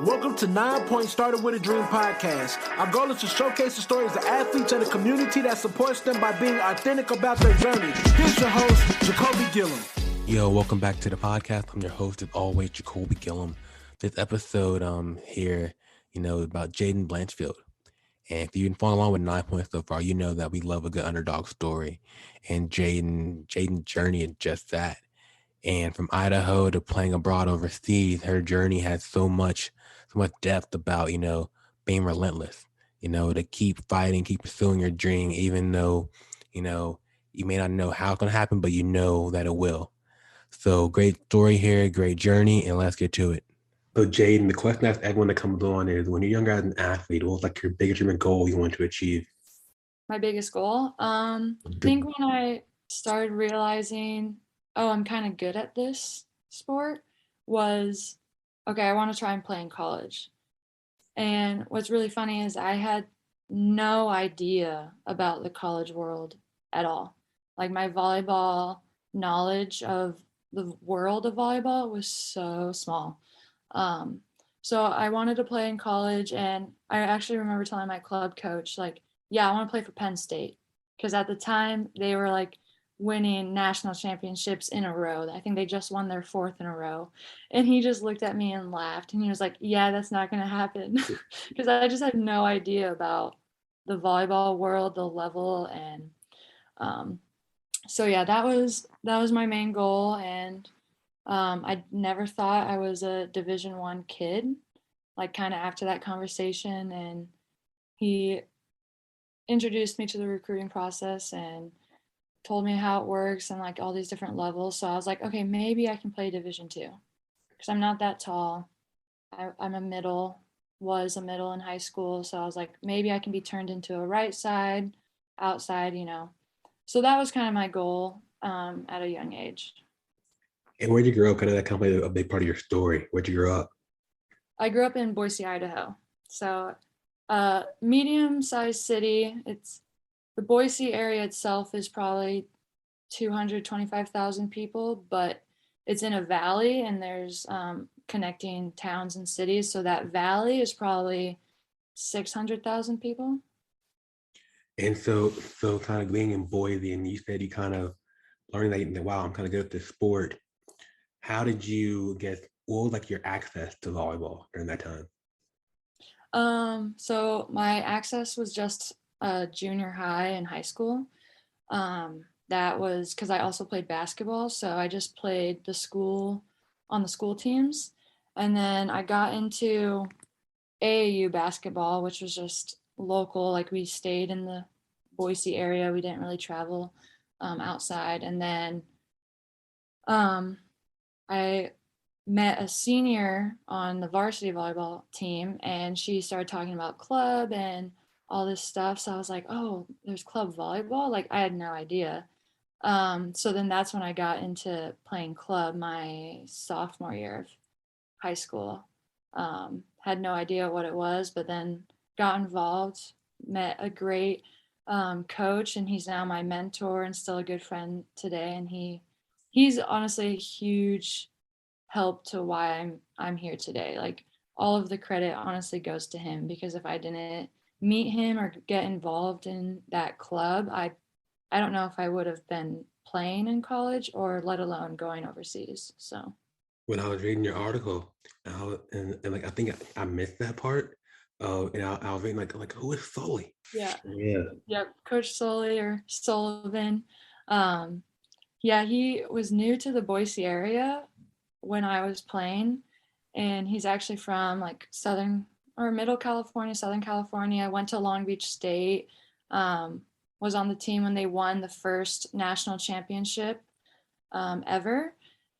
Welcome to 9 Point Started With a Dream podcast. Our goal is to showcase the stories of athletes and the community that supports them by being authentic about their journey. Here's your host, Jacolby Gillum. Yo, welcome back to the podcast. I'm your host, as always, Jacolby Gillum. This episode here, about Jaidyn Blanchfield. And if you've been following along with 9 Points so far, you know that we love a good underdog story. And Jaidyn's journey is just that. And from Idaho to playing abroad overseas, her journey has so much depth about, being relentless, to keep fighting, keep pursuing your dream, even though, you may not know how it's going to happen, but you know that it will. So great story here, great journey, and let's get to it. So Jaidyn, the question I ask everyone that comes on is, when you're younger as an athlete, what was like your biggest dream and goal you want to achieve? My biggest goal? I think when I started realizing, I'm kind of good at this sport, was, okay, I want to try and play in college. And what's really funny is I had no idea about the college world at all. Like, my volleyball knowledge of the world of volleyball was so small. So I wanted to play in college, and I actually remember telling my club coach, like, yeah, I want to play for Penn State. Because at the time, they were like winning national championships in a row. I think they just won their 4th in a row. And he just looked at me and laughed. And he was like, yeah, that's not going to happen. Because I just had no idea about the volleyball world, the level. And so, yeah, that was my main goal. And I never thought I was a Division I kid, like kind of after that conversation. And he introduced me to the recruiting process and told me how it works and like all these different levels. So I was like, okay, maybe I can play Division II because I'm not that tall. I'm was a middle in high school. So I was like, maybe I can be turned into a right side, outside, So that was kind of my goal at a young age. And where'd you grow up? Kind of that kind of a big part of your story. Where'd you grow up? I grew up in Boise, Idaho. So medium-sized city. The Boise area itself is probably 225,000 people, but it's in a valley and there's connecting towns and cities. So that valley is probably 600,000 people. And so kind of being in Boise, and you said you kind of learning that, wow, I'm kind of good at this sport. How did you what was like your access to volleyball during that time? So my access was just junior high and high school. That was because I also played basketball. So I just played on the school teams. And then I got into AAU basketball, which was just local. Like, we stayed in the Boise area. We didn't really travel outside. And then I met a senior on the varsity volleyball team, and she started talking about club and all this stuff. So I was like, oh, there's club volleyball? Like, I had no idea. So then that's when I got into playing club my sophomore year of high school. Had no idea what it was, but then got involved, met a great coach, and he's now my mentor and still a good friend today. And he's honestly a huge help to why I'm here today. Like, all of the credit honestly goes to him, because if I didn't meet him or get involved in that club, I don't know if I would have been playing in college or let alone going overseas. So When I was reading your article, and like I think I missed that part. And I was reading like who is Sully? yeah, Yeah, Coach Sully or Sullivan. Yeah, he was new to the Boise area when I was playing, and he's actually from like Southern California. I went to Long Beach State, was on the team when they won the first national championship ever,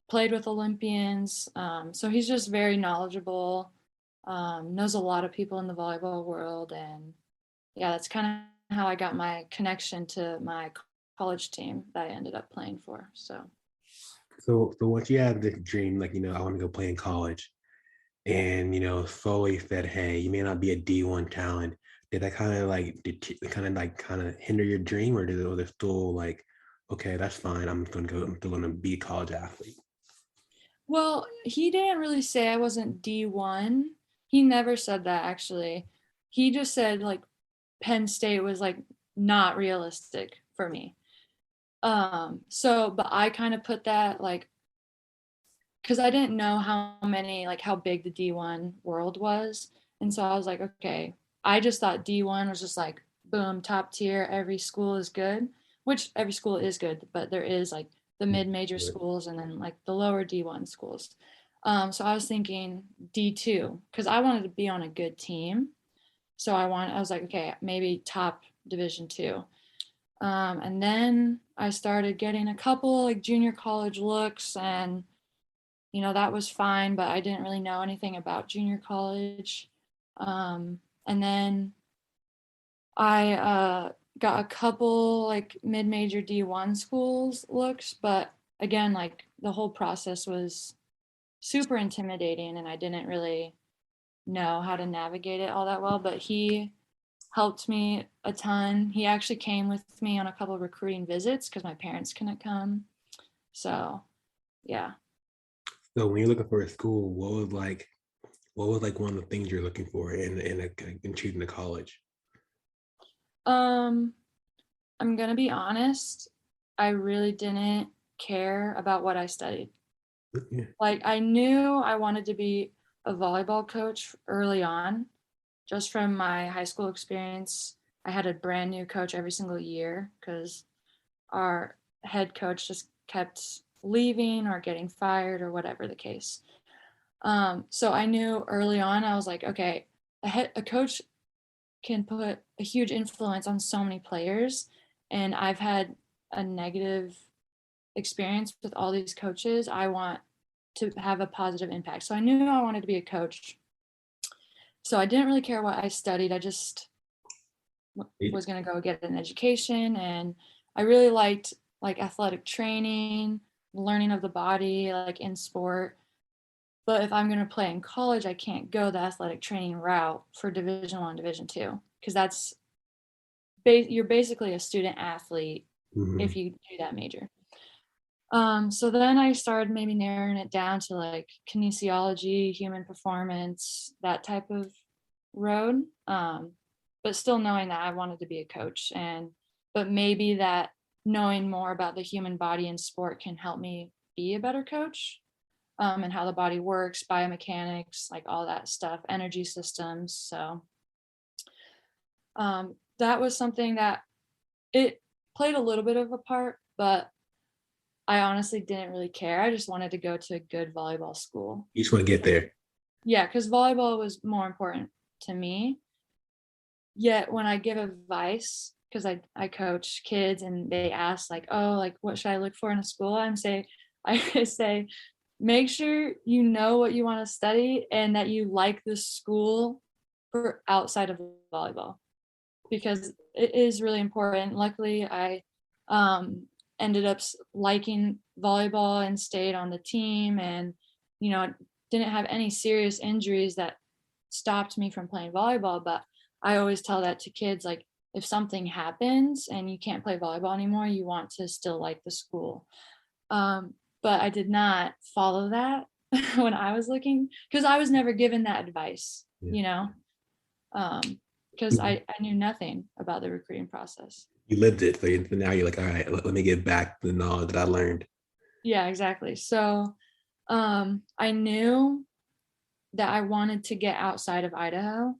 played with Olympians. So he's just very knowledgeable, knows a lot of people in the volleyball world. And yeah, that's kind of how I got my connection to my college team that I ended up playing for. So once you had this dream, like, I want to go play in college, and, Sully said, hey, you may not be a D1 talent. Did that kind of hinder your dream, or was it still like, okay, that's fine, I'm still gonna be a college athlete? Well, he didn't really say I wasn't D1. He never said that, actually. He just said like Penn State was like not realistic for me. But I kind of put that like, because I didn't know how big the D1 world was. And so I was like, okay, I just thought D1 was just like, boom, top tier, every school is good, which every school is good, but there is like the mid-major schools and then like the lower D1 schools. So I was thinking D2 because I wanted to be on a good team. So I was like, okay, maybe top Division 2. And then I started getting a couple like junior college looks, and that was fine, but I didn't really know anything about junior college. And then I got a couple like mid-major D1 schools looks, but again, like the whole process was super intimidating and I didn't really know how to navigate it all that well, but he helped me a ton. He actually came with me on a couple of recruiting visits because my parents couldn't come. So, yeah. So when you're looking for a school, what was like one of the things you're looking for in choosing a college? I'm gonna be honest. I really didn't care about what I studied. Yeah. Like I knew I wanted to be a volleyball coach early on, just from my high school experience. I had a brand new coach every single year because our head coach just kept leaving or getting fired or whatever the case. So I knew early on, I was like, okay, a coach can put a huge influence on so many players. And I've had a negative experience with all these coaches. I want to have a positive impact. So I knew I wanted to be a coach. So I didn't really care what I studied. I just was going to go get an education. And I really liked like athletic training, learning of the body, like in sport. But if I'm going to play in college, I can't go the athletic training route for Division 1, Division 2, because you're basically a student athlete if you do that major. So then I started maybe narrowing it down to like kinesiology, human performance, that type of road. But still knowing that I wanted to be a coach, but maybe that knowing more about the human body in sport can help me be a better coach, and how the body works, biomechanics, like all that stuff, energy systems. So that was something that it played a little bit of a part, but I honestly didn't really care. I just wanted to go to a good volleyball school. You just want to get there. Yeah, because volleyball was more important to me. Yet when I give advice, because I coach kids and they ask like, oh, like what should I look for in a school? I say, make sure you know what you want to study and that you like the school for outside of volleyball, because it is really important. Luckily, I ended up liking volleyball and stayed on the team, and didn't have any serious injuries that stopped me from playing volleyball. But I always tell that to kids, like if something happens and you can't play volleyball anymore, you want to still like the school. But I did not follow that when I was looking, because I was never given that advice, because I knew nothing about the recruiting process. You lived it, so now you're like, all right, let me get back the knowledge that I learned. Yeah, exactly. So I knew that I wanted to get outside of Idaho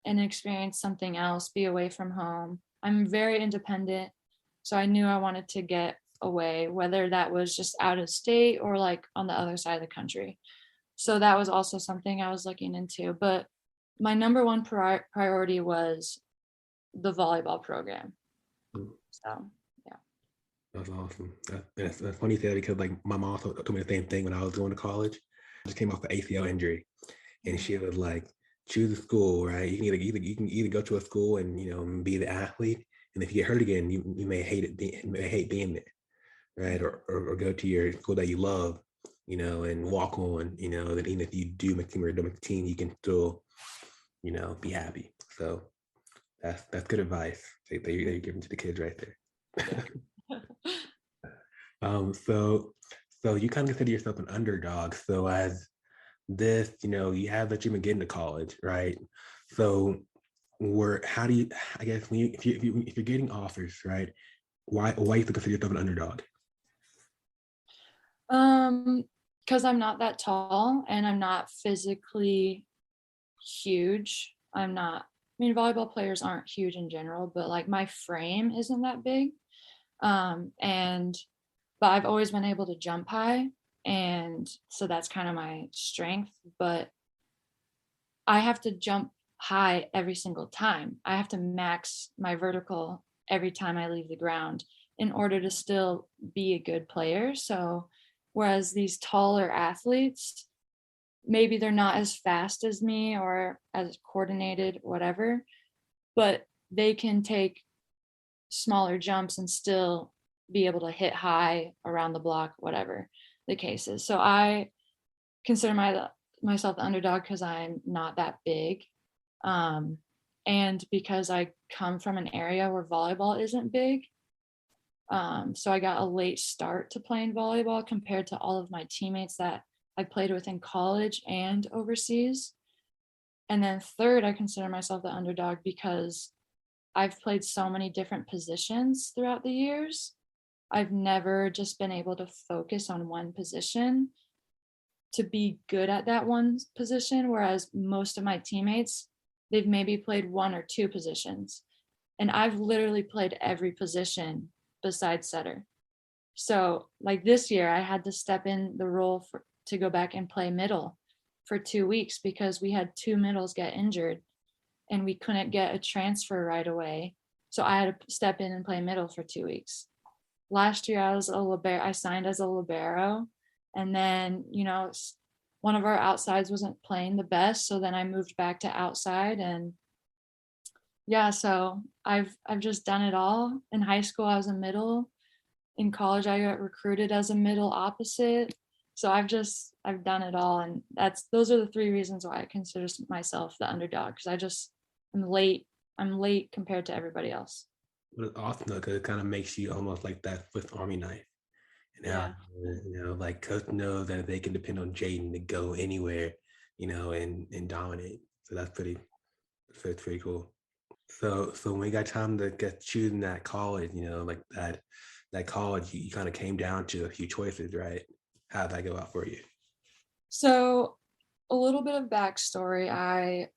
and experience something else, be away from home. I'm very independent, so I knew I wanted to get away, whether that was just out of state or like on the other side of the country. So that was also something I was looking into. But my number one priority was the volleyball program. So, yeah. That's awesome. That's funny you say that, because like my mom told me the same thing when I was going to college. I just came off the ACL injury, and she was like, choose a school, right? You can either go to a school and be the athlete, and if you get hurt again, you may hate being there, right? Or go to your school that you love, and walk on, that even if you do make the team or don't make the team, you can still, be happy. So that's good advice that you're giving to the kids right there. So you kind of consider yourself an underdog. So as this, you have that you've been getting to college, right? So how do you, I guess, if you're getting offers, right? Why you consider yourself an underdog? Because I'm not that tall and I'm not physically huge. Volleyball players aren't huge in general, but like my frame isn't that big. But I've always been able to jump high. And so that's kind of my strength. But I have to jump high every single time. I have to max my vertical every time I leave the ground in order to still be a good player. So, whereas these taller athletes, maybe they're not as fast as me or as coordinated, whatever, but they can take smaller jumps and still be able to hit high around the block, whatever the case is. So I consider myself the underdog because I'm not that big. And because I come from an area where volleyball isn't big. So I got a late start to playing volleyball compared to all of my teammates that I played with in college and overseas. And then third, I consider myself the underdog because I've played so many different positions throughout the years. I've never just been able to focus on one position to be good at that one position, whereas most of my teammates, they've maybe played one or two positions. And I've literally played every position besides setter. So like this year, I had to step in the role to go back and play middle for 2 weeks because we had two middles get injured and we couldn't get a transfer right away. So I had to step in and play middle for 2 weeks. Last year I was a libero. I signed as a libero, and then one of our outsides wasn't playing the best, so then I moved back to outside. And yeah, so I've just done it all. In high school I was a middle. In college I got recruited as a middle opposite. So I've done it all, and those are the three reasons why I consider myself the underdog, because I'm late compared to everybody else. But it's awesome though, because it kind of makes you almost like that Swiss Army knife. And how, Yeah. like coach knows that they can depend on Jaidyn to go anywhere, and dominate. So that's pretty cool. So when we got time to get choosing that college, like that college, you kind of came down to a few choices, right? How'd that go out for you? So a little bit of backstory. I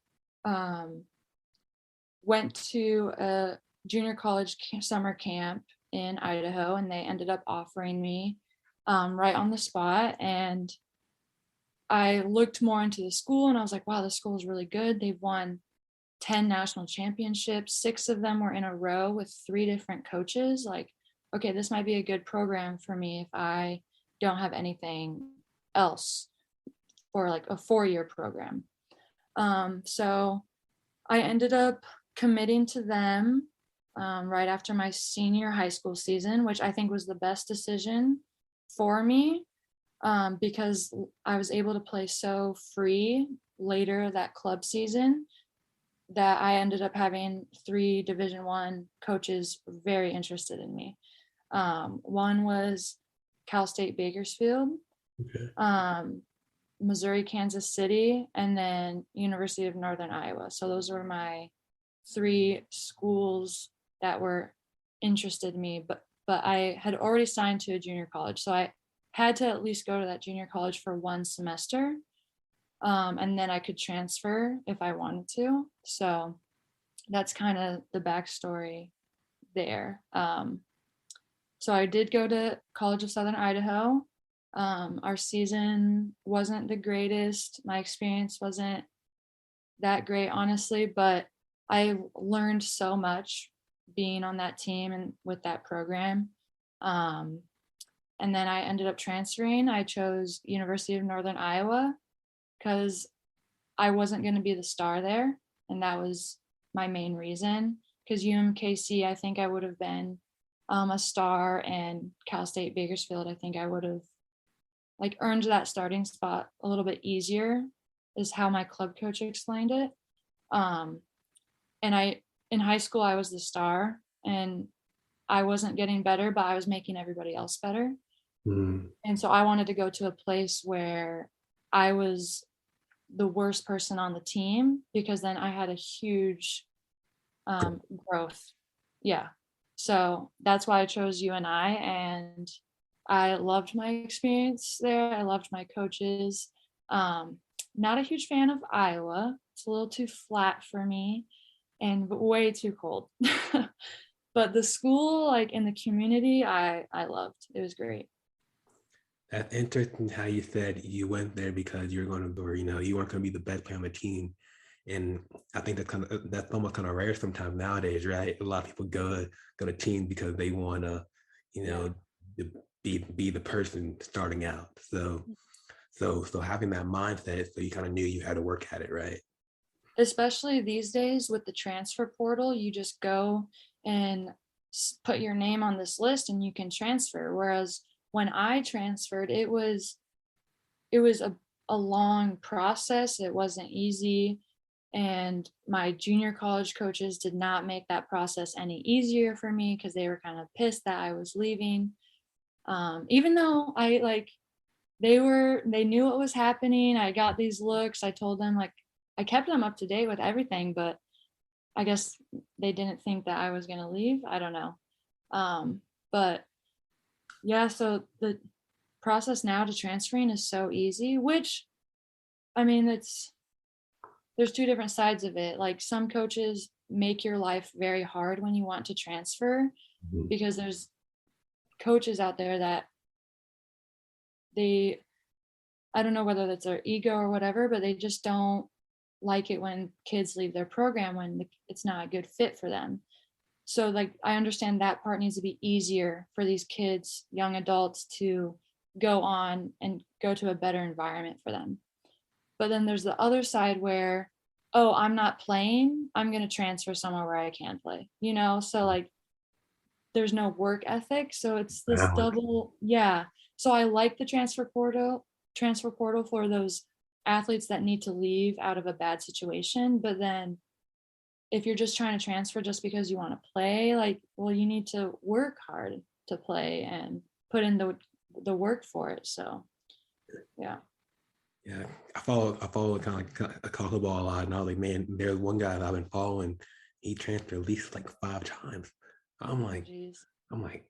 went to a junior college summer camp in Idaho, and they ended up offering me right on the spot. And I looked more into the school and I was like, wow, this school is really good. They've won 10 national championships. 6 of them were in a row with 3 different coaches. Like, okay, this might be a good program for me if I don't have anything else, or like a 4-year program. So I ended up committing to them right after my senior high school season, which I think was the best decision for me, because I was able to play so free later that club season that I ended up having 3 Division I coaches very interested in me. One was Cal State Bakersfield, Okay. Missouri, Kansas City, and then University of Northern Iowa. So those were my 3 schools that were interested in me, but I had already signed to a junior college. So I had to at least go to that junior college for 1 semester. And then I could transfer if I wanted to. So that's kind of the backstory there. So I did go to College of Southern Idaho. Our season wasn't the greatest. My experience wasn't that great, honestly, but I learned so much being on that team and with that program. And then I ended up transferring. I chose University of Northern Iowa because I wasn't going to be the star there. And that was my main reason. Because UMKC, I think I would have been a star, and Cal State Bakersfield, I think I would have like earned that starting spot a little bit easier, is how my club coach explained it. And in high school, I was the star, and I wasn't getting better, but I was making everybody else better. Mm. And so I wanted to go to a place where I was the worst person on the team, because then I had a huge growth. Yeah. So that's why I chose UNI, and I loved my experience there. I loved my coaches. Not a huge fan of Iowa. It's a little too flat for me and way too cold. But the school, like in the community, I loved. It was great. That's interesting how you said you went there because you're going to, or you weren't going to be the best player on the team. And I think that's almost kind of rare sometimes nowadays, right? A lot of people go to teams because they want to, to be the person starting out. So having that mindset, so you kind of knew you had to work at it, right? Especially these days with the transfer portal, you just go and put your name on this list and you can transfer. Whereas when I transferred, it was a long process. It wasn't easy. And my junior college coaches did not make that process any easier for me because they were kind of pissed that I was leaving. Even though they knew what was happening. I got these looks. I told them, like, I kept them up to date with everything, but I guess they didn't think that I was going to leave. I don't know. But yeah, so the process now to transferring is so easy, which, I mean, there's two different sides of it. Like, some coaches make your life very hard when you want to transfer, because there's coaches out there that I don't know whether that's their ego or whatever, but they just don't like it when kids leave their program when it's not a good fit for them. So, like, I understand that part needs to be easier for these kids, young adults, to go on and go to a better environment for them. But then there's the other side where, oh, I'm not playing, I'm going to transfer somewhere where I can play, So, like, there's no work ethic. So it's this double, yeah. So I like the transfer portal for those athletes that need to leave out of a bad situation. But then if you're just trying to transfer just because you want to play, like, well, you need to work hard to play and put in the work for it. So, yeah. Yeah, I follow kind of like a college ball a lot, and I was like, man, there's one guy that I've been following. He transferred at least like 5 times. I'm like,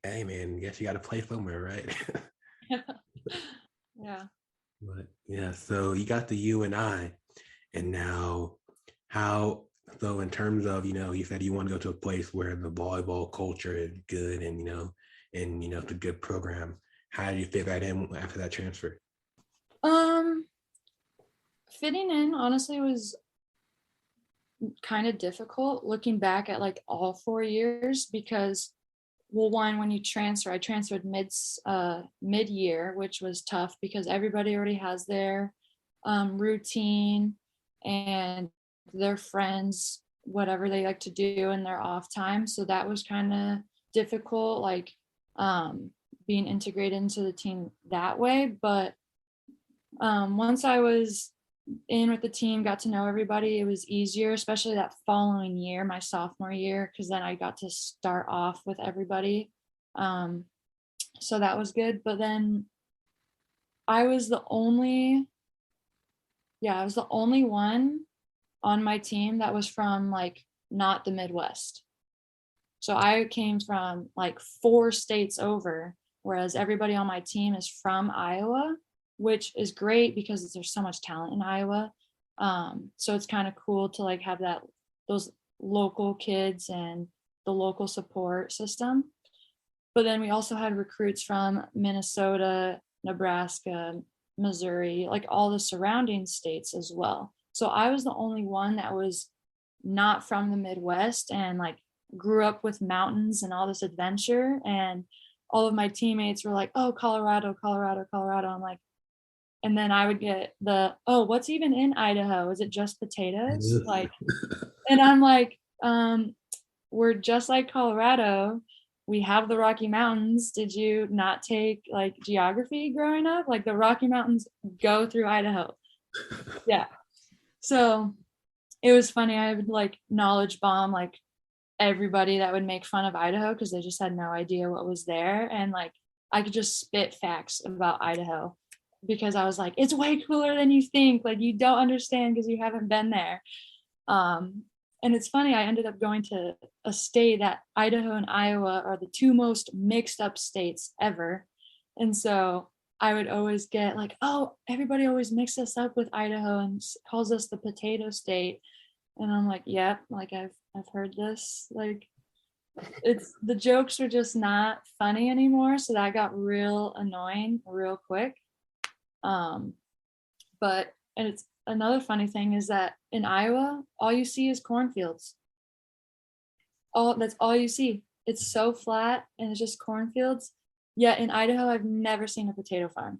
hey man, guess you got to play somewhere, right? Yeah. But yeah, so you got the UNI, and now so in terms of, you said you want to go to a place where the volleyball culture is good, and it's a good program. How do you fit that in after that transfer? Fitting in honestly was kind of difficult looking back at like all 4 years, because, well, one, when you transfer, I transferred mid-year, which was tough because everybody already has their routine and their friends, whatever they like to do in their off time. So that was kind of difficult, like being integrated into the team that way. But once I was in with the team, got to know everybody, it was easier, especially that following year, my sophomore year, because then I got to start off with everybody. So that was good. But then I was the only one on my team that was from, like, not the Midwest. So I came from like 4 states over, whereas everybody on my team is from Iowa, which is great because there's so much talent in Iowa. So it's kind of cool to like have those local kids and the local support system. But then we also had recruits from Minnesota, Nebraska, Missouri, like all the surrounding states as well. So I was the only one that was not from the Midwest and like grew up with mountains and all this adventure. And all of my teammates were like, oh, Colorado, Colorado, Colorado. I'm like, and then I would get what's even in Idaho? Is it just potatoes? Like, and I'm like, we're just like Colorado. We have the Rocky Mountains. Did you not take like geography growing up? Like, the Rocky Mountains go through Idaho. Yeah. So it was funny. I would like knowledge bomb like everybody that would make fun of Idaho because they just had no idea what was there. And like, I could just spit facts about Idaho because I was like, it's way cooler than you think. Like, you don't understand because you haven't been there. And it's funny, I ended up going to a state that Idaho and Iowa are the two most mixed up states ever. And so I would always get like, oh, everybody always mixes us up with Idaho and calls us the potato state. And I'm like, yep, like I've heard this. Like, it's the jokes are just not funny anymore. So that got real annoying real quick. But and it's another funny thing is that in Iowa, all you see is cornfields. That's all you see. It's so flat and it's just cornfields. Yet in Idaho, I've never seen a potato farm.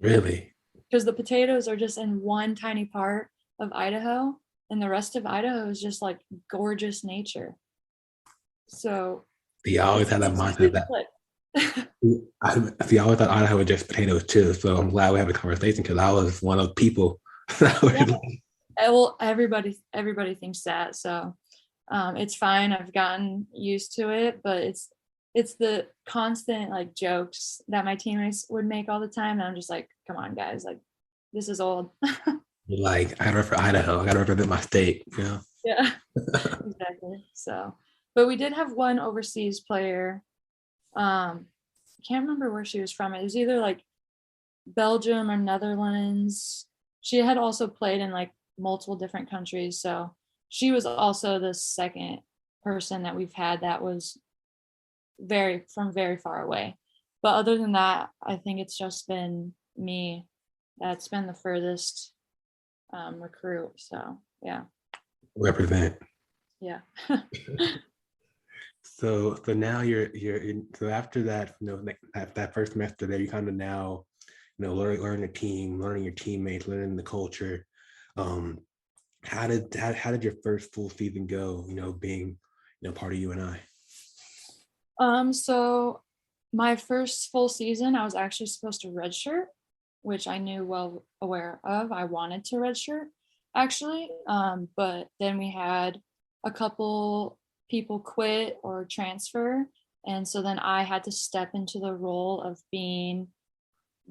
Really? Because the potatoes are just in one tiny part of Idaho, and the rest of Idaho is just like gorgeous nature. So See, I always had that mindset that I always thought Idaho was just potatoes too. So I'm glad we have a conversation because I was one of the people that were yeah. Well, everybody thinks that. So it's fine. I've gotten used to it, but it's the constant like jokes that my teammates would make all the time. And I'm just like, come on, guys, like this is old. like, I gotta represent Idaho. I gotta represent my state, you know? Yeah, exactly. So, but we did have one overseas player. I can't remember where she was from. It was either like Belgium or Netherlands. She had also played in like multiple different countries. So she was also the second person that we've had that was very far away. But other than that, I think it's just been me that's been the furthest recruit. So yeah. Represent. Yeah. So now you're in, so after that, you know, that first semester there, you kind of now, you know, learn the team, learning your teammates, learning the culture. How did your first full season go? You know, being, you know, part of UNI. So my first full season, I was actually supposed to redshirt, which I knew well aware of. I wanted to redshirt actually, but then we had a couple people quit or transfer, and so then I had to step into the role of being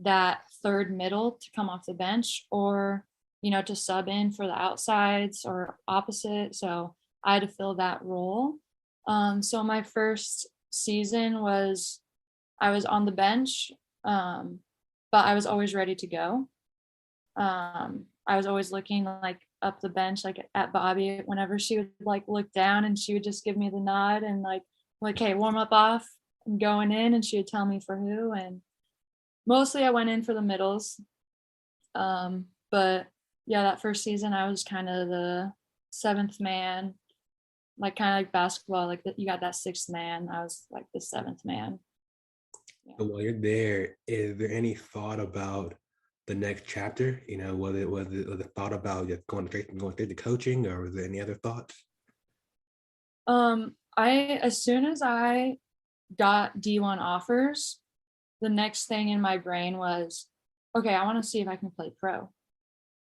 that third middle to come off the bench, or you know, to sub in for the outsides or opposite. So I had to fill that role. So my first season was I was on the bench, but I was always ready to go. I was always looking like up the bench, like at Bobby, whenever she would like look down and she would just give me the nod and like, hey, warm up off, I'm going in, and she would tell me for who. And mostly I went in for the middles. But yeah, that first season I was kind of the seventh man, like kind of like basketball, like you got that sixth man. I was like the seventh man. Yeah. So while you're there, is there any thought about the next chapter? You know, was it thought about just going straight to coaching, or was there any other thoughts? As soon as I got D1 offers, the next thing in my brain was, okay, I want to see if I can play pro.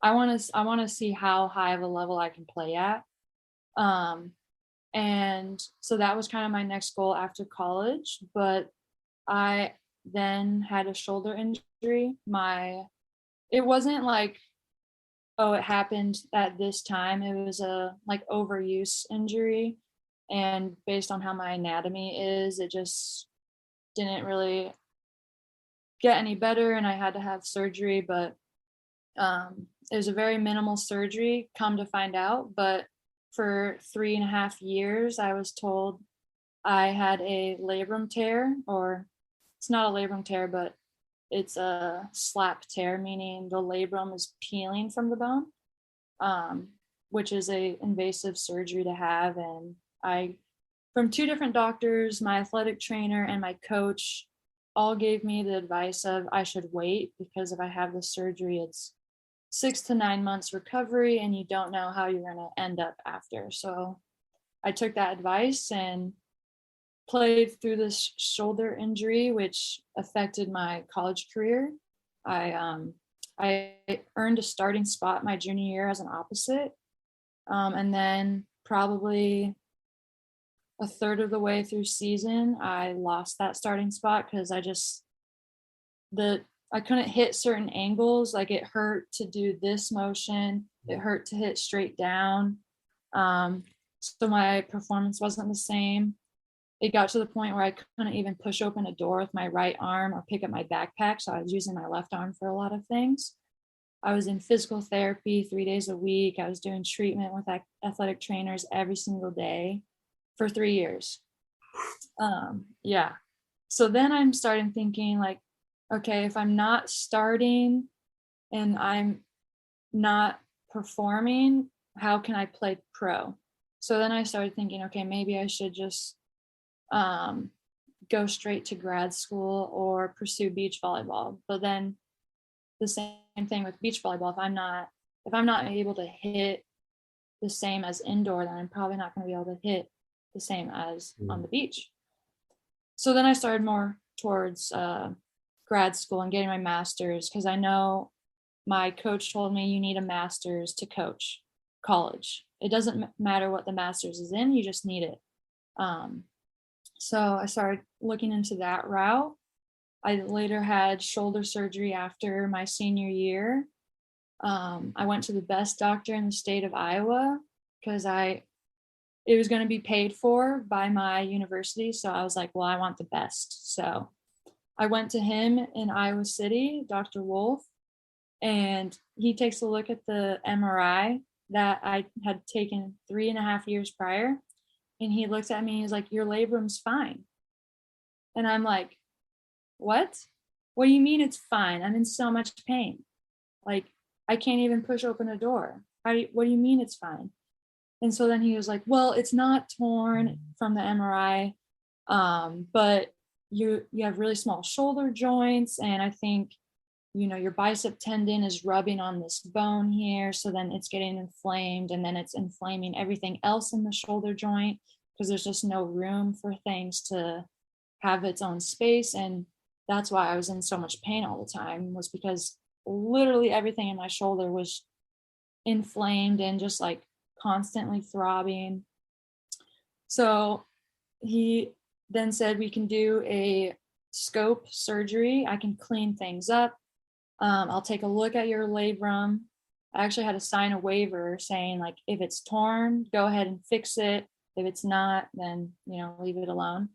I want to see how high of a level I can play at. And so that was kind of my next goal after college, but I then had a shoulder injury. It wasn't like, oh, it happened at this time. It was a like overuse injury. And based on how my anatomy is, it just didn't really get any better. And I had to have surgery, but it was a very minimal surgery, come to find out. But for 3.5 years, I was told I had a labrum tear, or it's not a labrum tear, but it's a slap tear, meaning the labrum is peeling from the bone, which is a invasive surgery to have. And from 2 different doctors, my athletic trainer and my coach all gave me the advice of I should wait, because if I have the surgery, it's 6 to 9 months recovery and you don't know how you're going to end up after. So I took that advice and played through this shoulder injury, which affected my college career. I earned a starting spot my junior year as an opposite. And then probably a third of the way through season, I lost that starting spot because the I couldn't hit certain angles. Like it hurt to do this motion. It hurt to hit straight down. So my performance wasn't the same. It got to the point where I couldn't even push open a door with my right arm or pick up my backpack. So I was using my left arm for a lot of things. I was in physical therapy 3 days a week. I was doing treatment with athletic trainers every single day for 3 years. Yeah. So then I'm starting thinking like, okay, if I'm not starting and I'm not performing, how can I play pro? So then I started thinking, okay, maybe I should just go straight to grad school or pursue beach volleyball. But then the same thing with beach volleyball. If I'm not able to hit the same as indoor, then I'm probably not going to be able to hit the same as on the beach. So then I started more towards grad school and getting my master's, because I know my coach told me you need a master's to coach college. It doesn't matter what the master's is in, you just need it. So I started looking into that route. I later had shoulder surgery after my senior year. I went to the best doctor in the state of Iowa because it was going to be paid for by my university. So I was like, well, I want the best. So I went to him in Iowa City, Dr. Wolf, and he takes a look at the MRI that I had taken 3.5 years prior. And he looks at me and he's like, your labrum's fine. And I'm like, what? What do you mean it's fine? I'm in so much pain. Like, I can't even push open a door. What do you mean it's fine? And so then he was like, well, it's not torn from the MRI, but you have really small shoulder joints. And I think, your bicep tendon is rubbing on this bone here. So then it's getting inflamed, and then it's inflaming everything else in the shoulder joint because there's just no room for things to have its own space. And that's why I was in so much pain all the time, was because literally everything in my shoulder was inflamed and just like constantly throbbing. So he then said, we can do a scope surgery. I can clean things up. I'll take a look at your labrum. I actually had to sign a waiver saying, like, if it's torn, go ahead and fix it. If it's not, then, leave it alone.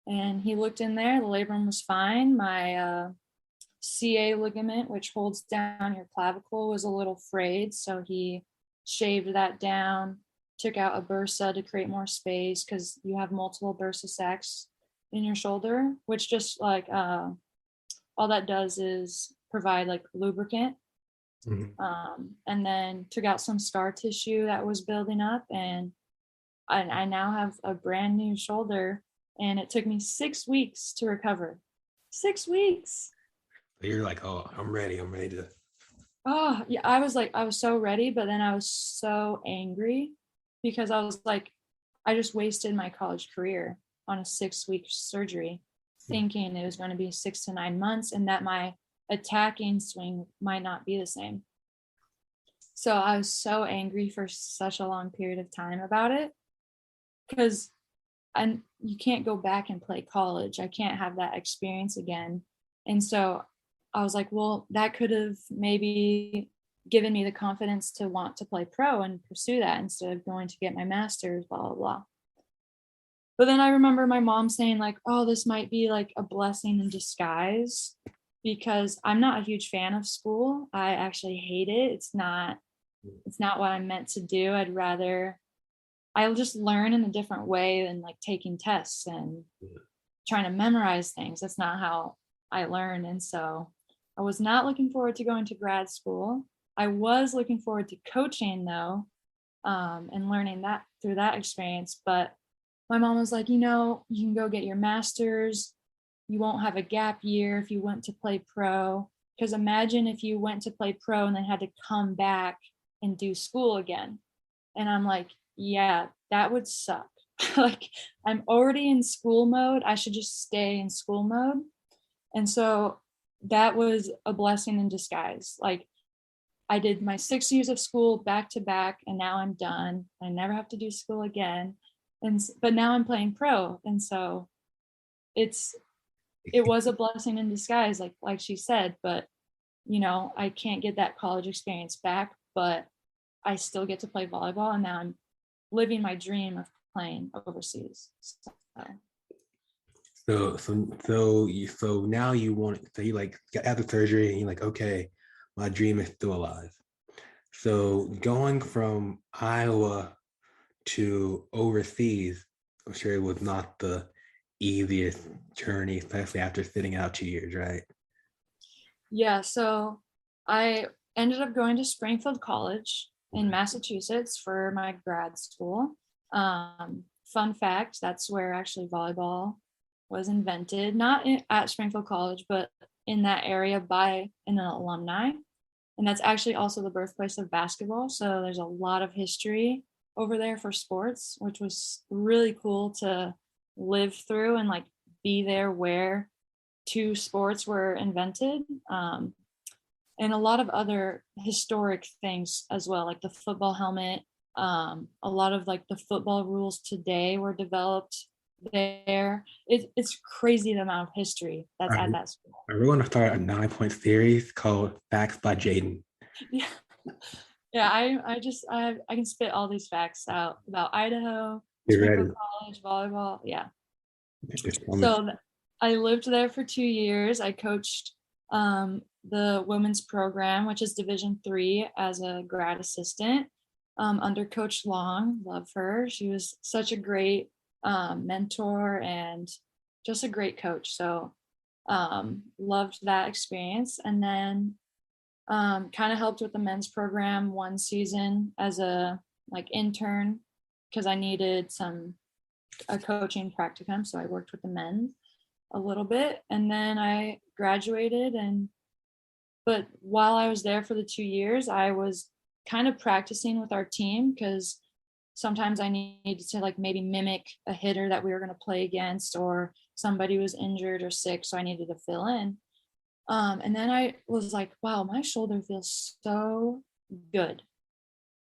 And he looked in there. The labrum was fine. My CA ligament, which holds down your clavicle, was a little frayed. So he shaved that down, took out a bursa to create more space, because you have multiple bursa sacs in your shoulder, which just like all that does is provide like lubricant. And then took out some scar tissue that was building up, and I now have a brand new shoulder, and it took me 6 weeks to recover. 6 weeks. You're like, oh, I'm ready to. Oh yeah, I was so ready, but then I was so angry because I was like, I just wasted my college career on a 6-week surgery, thinking it was going to be 6 to 9 months, and that my attacking swing might not be the same. So I was so angry for such a long period of time about it, because you can't go back and play college. I can't have that experience again. And so I was like, well, that could have maybe given me the confidence to want to play pro and pursue that instead of going to get my master's, blah, blah, blah. But then I remember my mom saying like, oh, this might be like a blessing in disguise, because I'm not a huge fan of school. I actually hate it. It's not what I'm meant to do. I'll just learn in a different way than like taking tests and trying to memorize things. That's not how I learn. And so I was not looking forward to going to grad school. I was looking forward to coaching though, and learning that through that experience. But my mom was like, you can go get your master's. You won't have a gap year if you went to play pro. Because imagine if you went to play pro and then had to come back and do school again. And I'm like, yeah, that would suck. Like, I'm already in school mode. I should just stay in school mode. And so that was a blessing in disguise. Like, I did my 6 years of school back to back, and now I'm done. I never have to do school again. But now I'm playing pro. And so it's it was a blessing in disguise, like she said, but I can't get that college experience back, but I still get to play volleyball, and now I'm living my dream of playing overseas. So now you like got after surgery and you're like, okay, my dream is still alive. So going from Iowa to overseas, I'm sure it was not the easiest journey, especially after sitting out 2 years, right? Yeah, so I ended up going to Springfield College in Massachusetts for my grad school. Fun fact, that's where actually volleyball was invented, not at Springfield College, but in that area by an alumni. And that's actually also the birthplace of basketball. So there's a lot of history over there for sports, which was really cool to live through and like be there where two sports were invented. And a lot of other historic things as well, like the football helmet. A lot of like the football rules today were developed there. It's crazy the amount of history that's at that school. We're going to start a 9-point series called Facts by Jaidyn. Yeah. Yeah, I can spit all these facts out about Idaho, Springfield College, volleyball. Yeah. So I lived there for 2 years. I coached the women's program, which is Division III, as a grad assistant under Coach Long. Love her. She was such a great mentor and just a great coach. So loved that experience. And then kind of helped with the men's program one season as a like intern because I needed a coaching practicum. So I worked with the men a little bit, and then I graduated. But while I was there for the 2 years, I was kind of practicing with our team because sometimes I needed to like maybe mimic a hitter that we were going to play against, or somebody was injured or sick, so I needed to fill in. And then I was like, wow, my shoulder feels so good.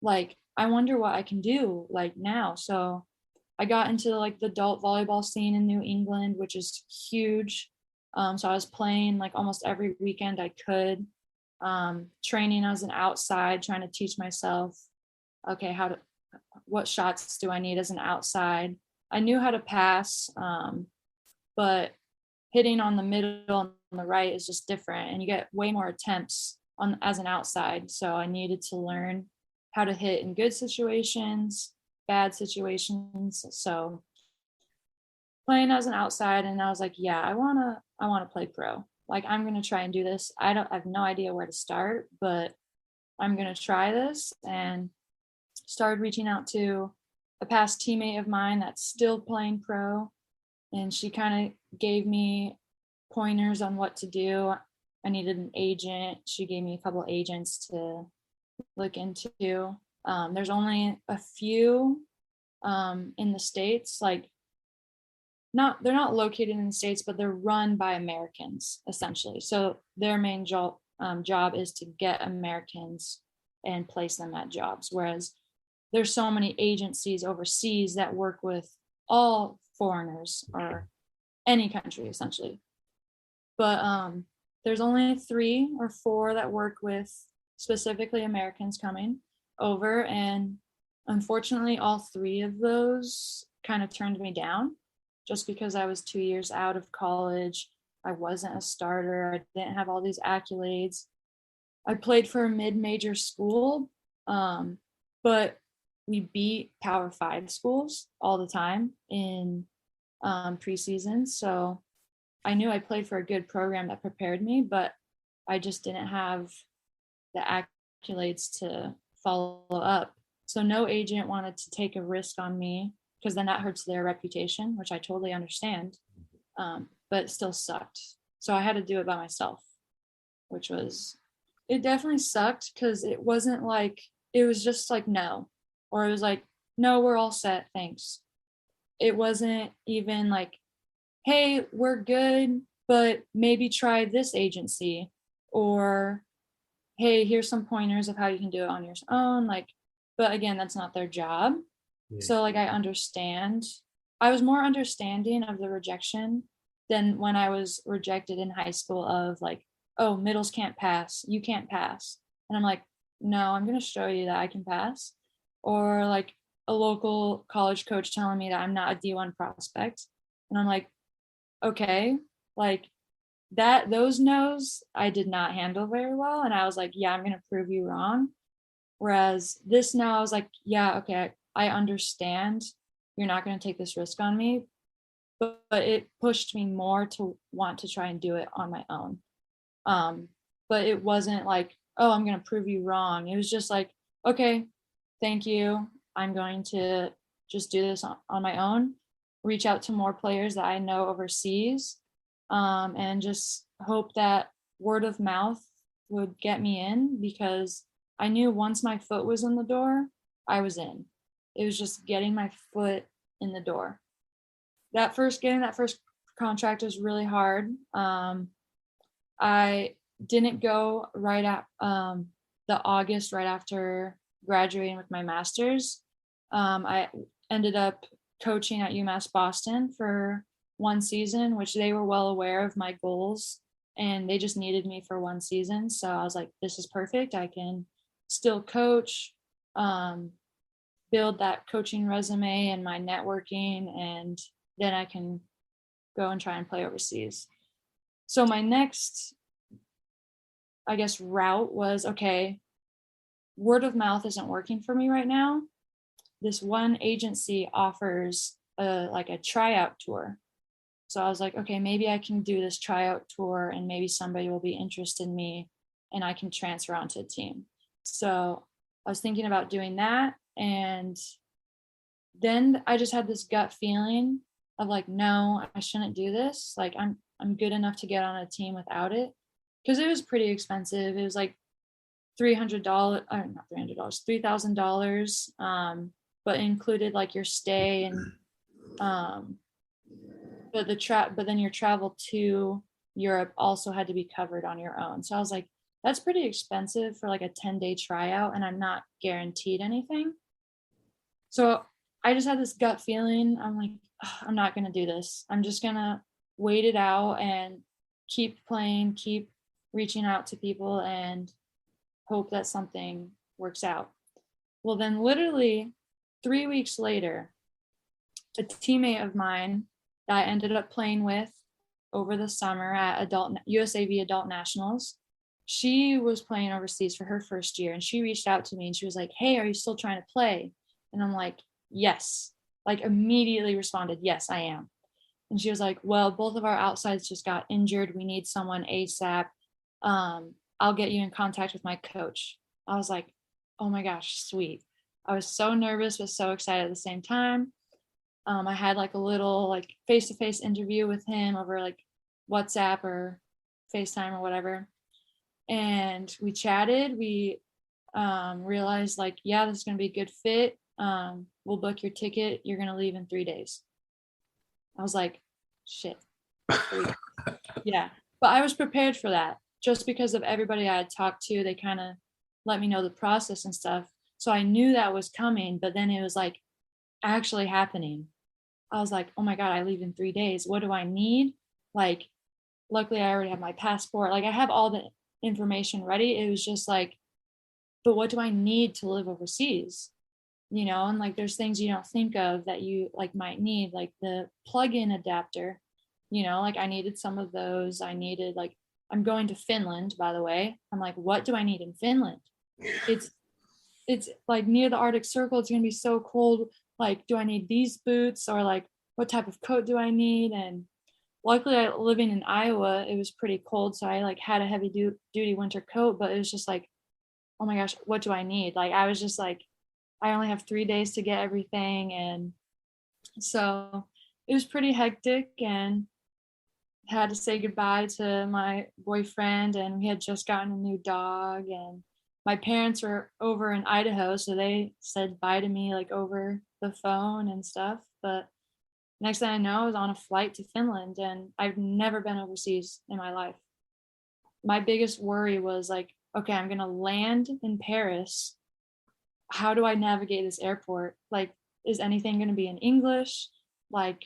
Like, I wonder what I can do like now. So I got into like the adult volleyball scene in New England, which is huge. So I was playing like almost every weekend I could, training as an outside, trying to teach myself, okay, what shots do I need as an outside? I knew how to pass, but hitting on the middle and the right is just different, and you get way more attempts as an outside. So I needed to learn how to hit in good situations, bad situations. So playing as an outside, and I was like, yeah, I wanna play pro. Like, I'm gonna try and do this. I have no idea where to start, but I'm gonna try this. And started reaching out to a past teammate of mine that's still playing pro, and she kind of gave me pointers on what to do. I needed an agent. She gave me a couple agents to look into. There's only a few in the States, like they're not located in the States, but they're run by Americans essentially. So their main job is to get Americans and place them at jobs. Whereas there's so many agencies overseas that work with all foreigners or any country essentially. But there's only 3 or 4 that work with specifically Americans coming over. And unfortunately, all 3 of those kind of turned me down just because I was 2 years out of college. I wasn't a starter. I didn't have all these accolades. I played for a mid-major school, but we beat Power 5 schools all the time in preseason. So I knew I played for a good program that prepared me, but I just didn't have the accolades to follow up. So no agent wanted to take a risk on me because then that hurts their reputation, which I totally understand, but it still sucked. So I had to do it by myself, it definitely sucked because it wasn't like, it was just like, no, or it was like, no, we're all set, thanks. It wasn't even like, hey, we're good, but maybe try this agency, or hey, here's some pointers of how you can do it on your own. Like, but again, that's not their job. Yeah. So like, I understand. I was more understanding of the rejection than when I was rejected in high school of like, oh, middles can't pass, you can't pass. And I'm like, no, I'm going to show you that I can pass. Or like a local college coach telling me that I'm not a D1 prospect. And I'm like, okay, like those no's I did not handle very well. And I was like, yeah, I'm going to prove you wrong. Whereas this no, I was like, yeah, okay, I understand you're not going to take this risk on me. But it pushed me more to want to try and do it on my own. But it wasn't like, oh, I'm going to prove you wrong. It was just like, okay, thank you. I'm going to just do this on my own, reach out to more players that I know overseas, and just hope that word of mouth would get me in, because I knew once my foot was in the door, I was in. It was just getting my foot in the door. Getting that first contract was really hard. I didn't go right at the August right after graduating with my master's. I ended up coaching at UMass Boston for one season, which they were well aware of my goals, and they just needed me for one season. So I was like, this is perfect. I can still coach, build that coaching resume and my networking, and then I can go and try and play overseas. So my next, I guess, route was, okay, word of mouth isn't working for me right now. This one agency offers a tryout tour. So I was like, okay, maybe I can do this tryout tour and maybe somebody will be interested in me and I can transfer onto a team. So I was thinking about doing that. And then I just had this gut feeling of like, no, I shouldn't do this. Like I'm good enough to get on a team without it. Because it was pretty expensive. It was like $3,000, but included like your stay and but then your travel to Europe also had to be covered on your own. So I was like, that's pretty expensive for like a 10-day tryout, and I'm not guaranteed anything. So I just had this gut feeling. I'm like, I'm not going to do this. I'm just going to wait it out and keep playing, keep reaching out to people, and hope that something works out. Well, then literally 3 weeks later, a teammate of mine that I ended up playing with over the summer at USAV Adult Nationals, she was playing overseas for her first year, and she reached out to me and she was like, hey, are you still trying to play? And I'm like, yes. Like immediately responded, yes, I am. And she was like, well, both of our outsides just got injured. We need someone ASAP. I'll get you in contact with my coach. I was like, oh my gosh, sweet. I was so nervous, but so excited at the same time. I had like a little like face-to-face interview with him over like WhatsApp or FaceTime or whatever. And we chatted. We realized like, yeah, this is going to be a good fit. We'll book your ticket. You're going to leave in 3 days. I was like, shit. Yeah. But I was prepared for that just because of everybody I had talked to. They kind of let me know the process and stuff. So I knew that was coming, but then it was like actually happening. I was like, oh my God, I leave in 3 days. What do I need? Like, luckily I already have my passport. Like I have all the information ready. It was just like, but what do I need to live overseas? You know, and like there's things you don't think of that you like might need, like the plug-in adapter, you know, like I needed some of those. I needed like, I'm going to Finland, by the way. I'm like, what do I need in Finland? It's like near the Arctic Circle. It's going to be so cold. Like, do I need these boots, or like what type of coat do I need? And luckily living in Iowa, it was pretty cold. So I like had a heavy duty winter coat, but it was just like, oh my gosh, what do I need? Like, I was just like, I only have 3 days to get everything. And so it was pretty hectic, and had to say goodbye to my boyfriend, and we had just gotten a new dog, and my parents were over in Idaho, so they said bye to me like over the phone and stuff. But next thing I know, I was on a flight to Finland, and I've never been overseas in my life. My biggest worry was like, okay, I'm gonna land in Paris. How do I navigate this airport? Like, is anything gonna be in English? Like,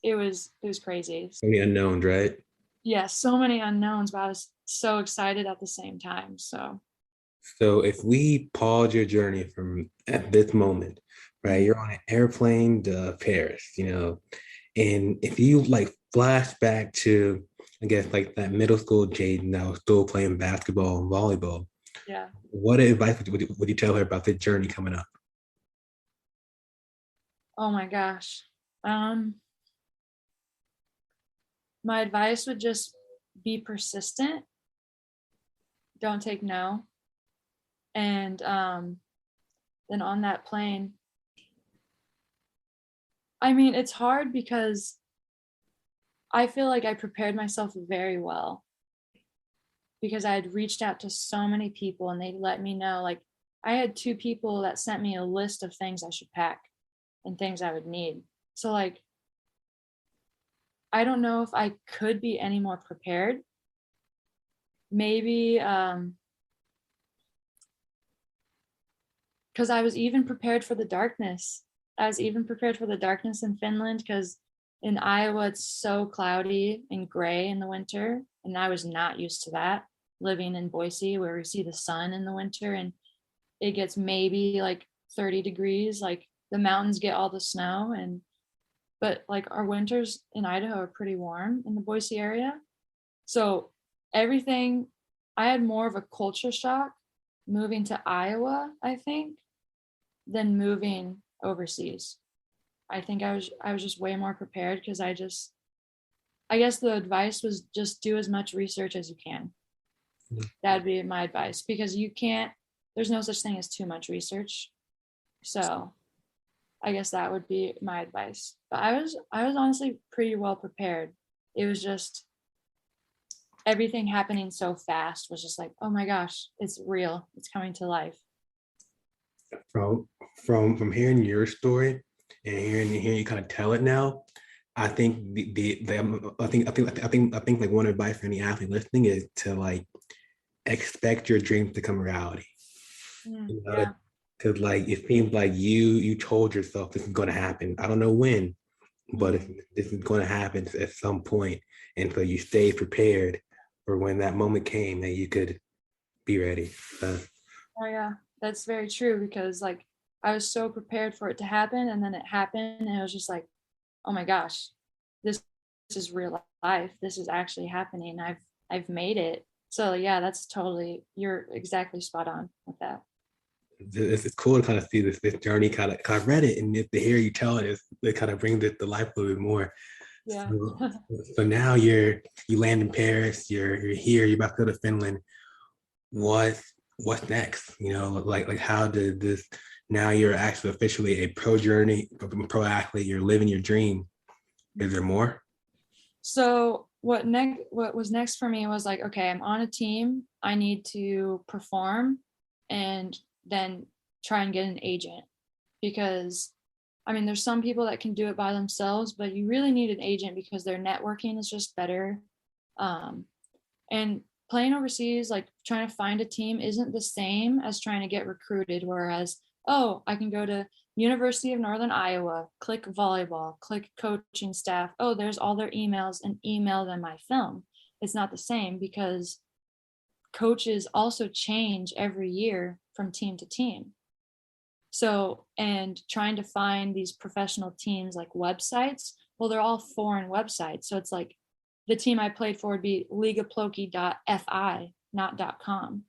it was crazy. So many unknowns, right? Yeah, so many unknowns, but I was so excited at the same time. So if we pause your journey from at this moment, right? You're on an airplane to Paris, and if you like flash back to, I guess, like that middle school Jaidyn that was still playing basketball and volleyball, yeah. what advice would you tell her about the journey coming up? Oh my gosh. My advice would just be persistent. Don't take no. And then on that plane, I mean, it's hard because I feel like I prepared myself very well because I had reached out to so many people and they let me know. Like, I had 2 people that sent me a list of things I should pack and things I would need. So, like, I don't know if I could be any more prepared. Maybe because I was even prepared for the darkness. I was even prepared for the darkness in Finland because in Iowa it's so cloudy and gray in the winter, and I was not used to that. Living in Boise, where we see the sun in the winter and it gets maybe like 30 degrees, like the mountains get all the snow, but like our winters in Idaho are pretty warm in the Boise area. So everything, I had more of a culture shock moving to Iowa, I think, than moving overseas. I think I was just way more prepared because I guess the advice was just do as much research as you can. That'd be my advice because there's no such thing as too much research. So I guess that would be my advice. But I was honestly pretty well prepared. It was just everything happening so fast was just like, oh my gosh, it's real. It's coming to life. From hearing your story and hearing you kind of tell it now, I think I think like one advice for any athlete listening is to like expect your dreams to come reality. Yeah. Because like it seems like you told yourself this is going to happen. I don't know when, but this is going to happen at some point, and so you stay prepared for when that moment came that you could be ready. Oh yeah, that's very true because like I was so prepared for it to happen and then it happened and it was just like, oh my gosh, this is real life. This is actually happening. I've made it. So yeah, you're exactly spot on with that. It's cool to kind of see this journey kind of. Cause I read it, and to hear you tell it kind of brings it to life a little bit more. Yeah. So now you land in Paris. You're here. You're about to go to Finland. What's next? Like how did this? Now you're actually officially a pro athlete. You're living your dream. Is there more? So what was next for me was like, okay, I'm on a team. I need to perform and then try and get an agent because I mean, there's some people that can do it by themselves, but you really need an agent because their networking is just better. And playing overseas, like trying to find a team isn't the same as trying to get recruited. Whereas, oh, I can go to University of Northern Iowa, click volleyball, click coaching staff. Oh, there's all their emails and email them my film. It's not the same because coaches also change every year from team to team. So, and trying to find these professional teams like websites, well, they're all foreign websites. So it's like the team I played for would be leagueofploki.fi, not .com,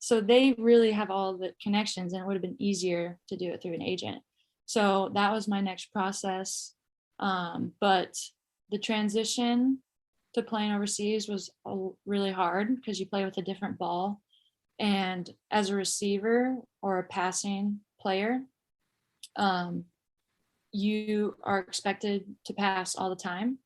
so they really have all the connections and it would have been easier to do it through an agent. So that was my next process. But the transition to playing overseas was really hard because you play with a different ball. And as a receiver or a passing player, you are expected to pass all the time.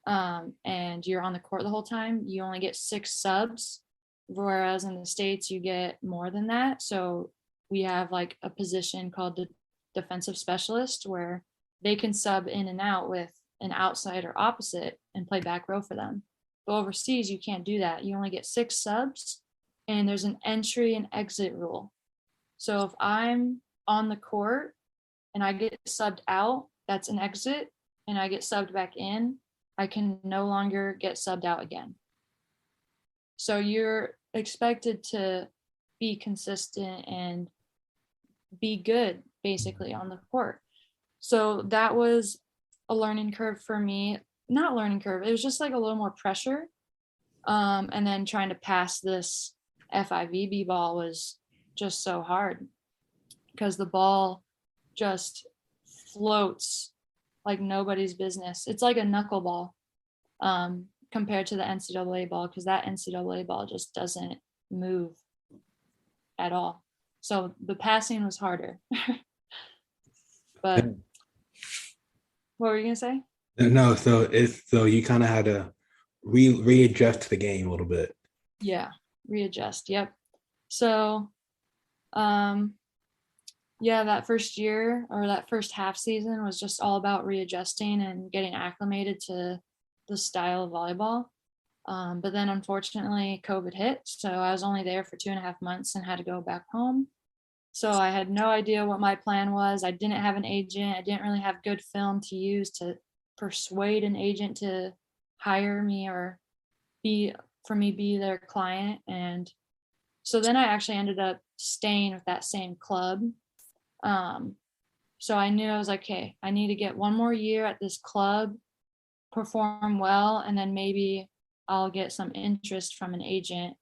And you're on the court the whole time. You only get 6 subs, whereas in the States you get more than that. So we have like a position called the defensive specialist where they can sub in and out with an outside or opposite and play back row for them. But overseas, you can't do that. You only get 6 subs and there's an entry and exit rule. So if I'm on the court and I get subbed out, that's an exit. and I get subbed back in, I can no longer get subbed out again. So you're expected to be consistent and be good basically on the court. So that was a learning curve for me. Not learning curve, it was just like a little more pressure. And then trying to pass this FIVB ball was just so hard because the ball just floats like nobody's business. It's like a knuckleball compared to the NCAA ball, because that NCAA ball just doesn't move at all. So the passing was harder. But what were you gonna say? No, so you kind of had to readjust to the game a little bit. Yeah, readjust. Yep. So, yeah, that first year or that first half season was just all about readjusting and getting acclimated to the style of volleyball. But then unfortunately COVID hit. So I was only there for 2.5 months and had to go back home. So I had no idea what my plan was. I didn't have an agent. I didn't really have good film to use to persuade an agent to hire me or be their client. And so then I actually ended up staying with that same club. So I knew, I was like, okay, I need to get one more year at this club, perform well, and then maybe I'll get some interest from an agent.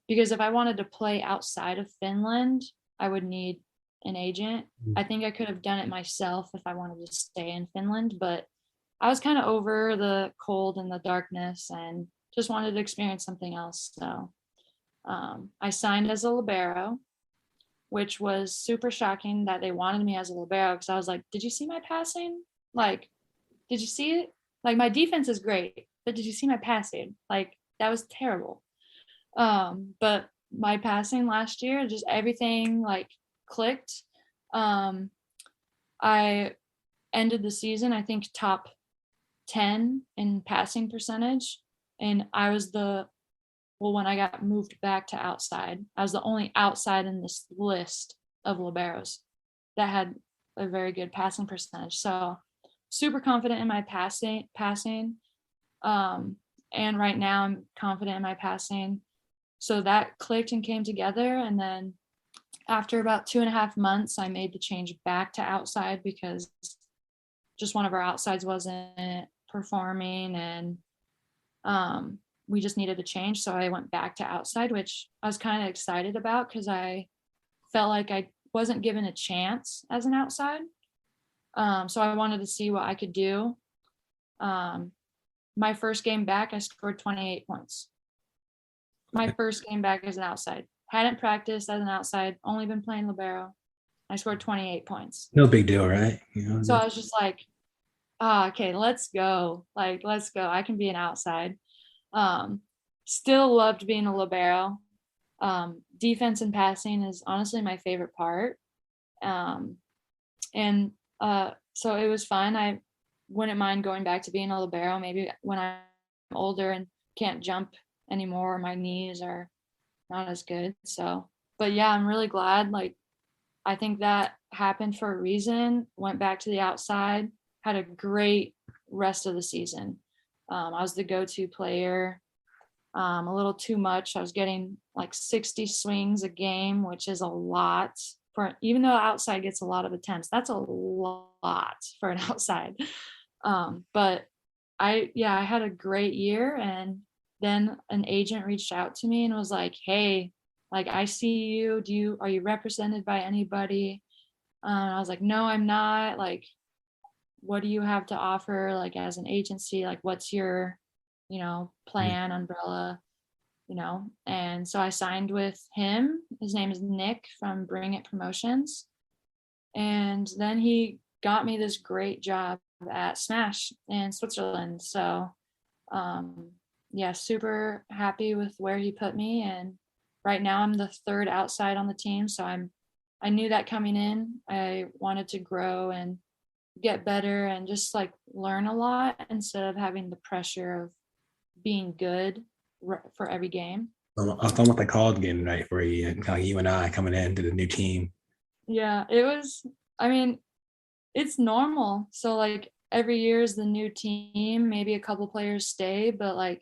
Because if I wanted to play outside of Finland, I would need an agent. I think I could have done it myself if I wanted to stay in Finland, but I was kind of over the cold and the darkness and just wanted to experience something else. So I signed as a libero, which was super shocking that they wanted me as a libero, because I was like, did you see my passing? Like, did you see it? Like, my defense is great, but did you see my passing? Like, that was terrible. But my passing last year, just everything like clicked. I ended the season, I think, top 10 in passing percentage. And I was when I got moved back to outside, I was the only outside in this list of liberos that had a very good passing percentage. So super confident in my passing. And right now I'm confident in my passing. So that clicked and came together. And then after about 2.5 months, I made the change back to outside because just one of our outsides wasn't performing, and we just needed a change. So I went back to outside, which I was kind of excited about because I felt like I wasn't given a chance as an outside. So I wanted to see what I could do. My first game back, I scored 28 points. My first game back as an outside. Hadn't practiced as an outside, only been playing libero. I scored 28 points. No big deal, right? You know, so I was just like, okay, let's go. Like, let's go. I can be an outside. Still loved being a libero. Defense and passing is honestly my favorite part. So it was fun. I wouldn't mind going back to being a libero, maybe when I'm older and can't jump anymore, my knees are not as good. So, but yeah, I'm really glad. Like, I think that happened for a reason. Went back to the outside, had a great rest of the season. I was the go-to player. A little too much. I was getting like 60 swings a game, which is a lot for, even though outside gets a lot of attempts, that's a lot for an outside. But I had a great year. And then an agent reached out to me and was like, hey, like, I see you. Are you represented by anybody? I was like, no, I'm not. Like, what do you have to offer? Like, as an agency, like, what's your, plan, umbrella, And so I signed with him. His name is Nick from Bring It Promotions. And then he got me this great job at Smash in Switzerland. So, super happy with where he put me. And right now I'm the third outside on the team. So I knew that coming in. I wanted to grow and get better and just like learn a lot instead of having the pressure of being good for every game. I was talking about the college game tonight for you, kind of you and I coming into the new team. Yeah, it was, it's normal. So like every year is the new team. Maybe a couple players stay, but like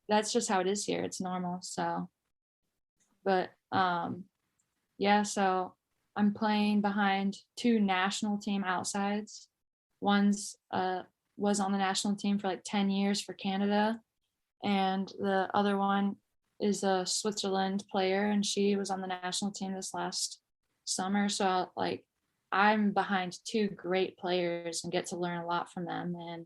that's just how it is here. It's normal. So, but yeah, so I'm playing behind 2 national team outsides. One's was on the national team for like 10 years for Canada, and the other one is a Switzerland player, and she was on the national team this last summer. So like I'm behind 2 great players and get to learn a lot from them. And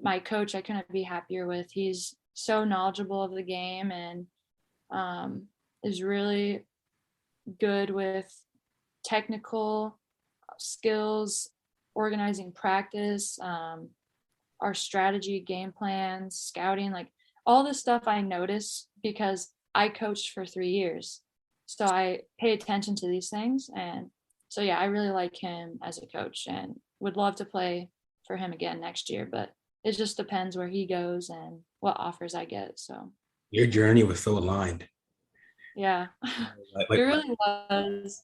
my coach, I couldn't be happier with. He's so knowledgeable of the game and is really good with technical skills, organizing practice, our strategy, game plans, scouting, like all this stuff I notice because I coached for 3 years. So I pay attention to these things. And so, yeah, I really like him as a coach and would love to play for him again next year. But it just depends where he goes and what offers I get. So Your journey was so aligned. yeah, Like, it like, really was.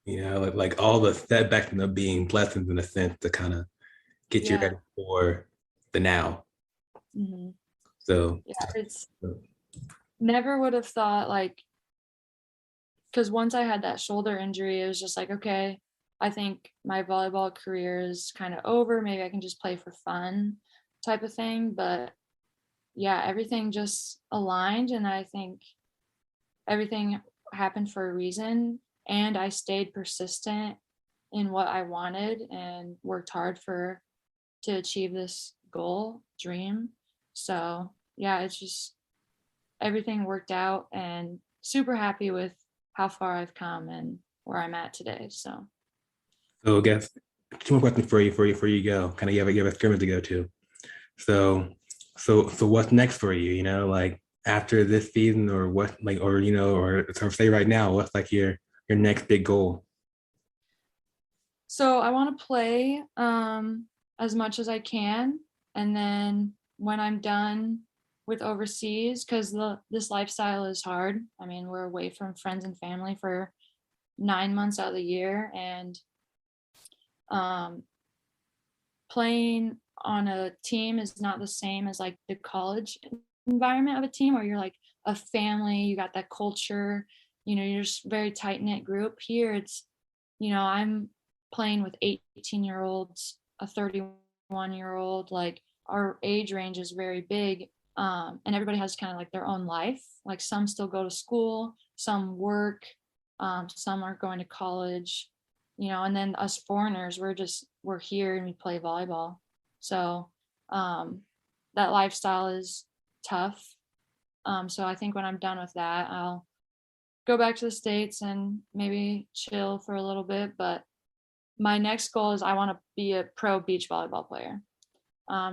like all the setbacks end up being blessings in a sense to kind of get you Yeah. ready for the now. Mm-hmm. So Yeah, it's never would have thought like, because once I had that shoulder injury, it was just like, okay, I think my volleyball career is kind of over. Maybe I can just play for fun type of thing. But yeah, everything just aligned. And I think everything happened for a reason. And I stayed persistent in what I wanted and worked hard to achieve this goal, dream. So yeah, it's just everything worked out and super happy with how far I've come and where I'm at today. So I guess 2 more questions for you go. Kind of you have a scrimmage to go to. So what's next for you? Like after this season, or what, like, or say right now, what's like your next big goal? so I want to play as much as I can, and then when I'm done with overseas, because this lifestyle is hard. I mean, we're away from friends and family for 9 months out of the year, and um, playing on a team is not the same as like the college environment of a team where you're like a family, you got that culture, you're just very tight knit group. Here it's, I'm playing with 18-year-olds, a 31-year-old, like our age range is very big. And everybody has kind of like their own life. Like some still go to school, some work, some are going to college, and then us foreigners, we're here and we play volleyball. So that lifestyle is tough. So I think when I'm done with that, I'll go back to the States and maybe chill for a little bit. But my next goal is I want to be a pro beach volleyball player.